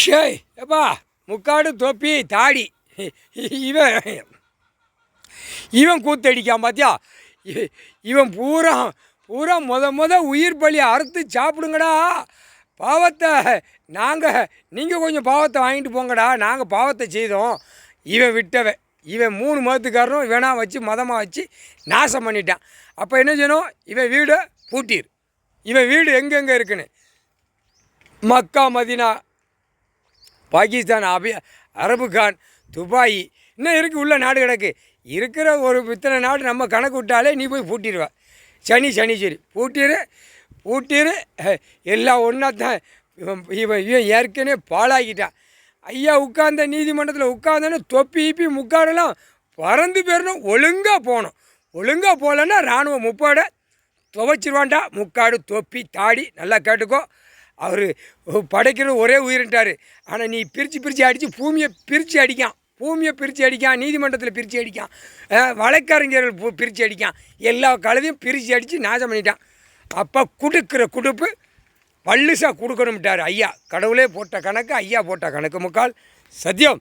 ஷேய் எப்பா முக்காடு தொப்பி தாடி இவன் இவன் கூத்தடிக்கான் பார்த்தியா. இவன் பூரா பூரா முத உயிர் பலி அறுத்து சாப்பிடுங்கடா. பாவத்தை நீங்கள் கொஞ்சம் பாவத்தை வாங்கிட்டு போங்கடா, நாங்கள் பாவத்தை செய்தோம். இவன் விட்டவன், இவன் 3 மதத்துக்காரனும் இவனாக வச்சு மதமாக வச்சு நாசம் பண்ணிட்டான். அப்போ என்ன செய்யணும், இவன் வீடை பூட்டிரு. இவன் வீடு எங்கெங்கே இருக்குன்னு மக்கா, மதினா, பாகிஸ்தான், அரபுகான், துபாய், இன்னும் இருக்குது, உள்ள நாடு கிடக்கு. இருக்கிற ஒரு இத்தனை நாடு நம்ம கணக்கு விட்டாலே நீ போய் பூட்டிடுவ. சனீஸ்வரி பூட்டிரு எல்லாம் ஒன்றா தான். இவன் ஏற்கனவே பாழாக்கிட்டான். ஐயா உட்கார்ந்த நீதிமன்றத்தில் உட்கார்ந்தோன்னு தொப்பி ஈப்பி முக்காடெல்லாம் பறந்து போயிடணும். ஒழுங்காக போகணும். ஒழுங்காக போகலன்னா இராணுவம் முப்பாடை துவைச்சிருவான்டா. முக்காடு தொப்பி தாடி நல்லா கேட்டுக்கோ. அவர் படைக்கிறது ஒரே உயிரிட்டார். ஆனால் நீ பிரித்து அடித்து பூமியை பிரித்து அடிக்கான், நீதிமன்றத்தில் பிரித்து அடிக்கான், வழக்கறிஞர்கள் பிரித்து அடிக்கான், எல்லா கழுதையும் பிரித்து அடித்து நாசம் பண்ணிட்டான். அப்போ கொடுக்குற கொடுப்பு பல்லுசா கொடுக்கணும்ட்டார் ஐயா. கடவுளே போட்ட கணக்கு, ஐயா போட்ட கணக்கு. முக்கால் சத்தியம்.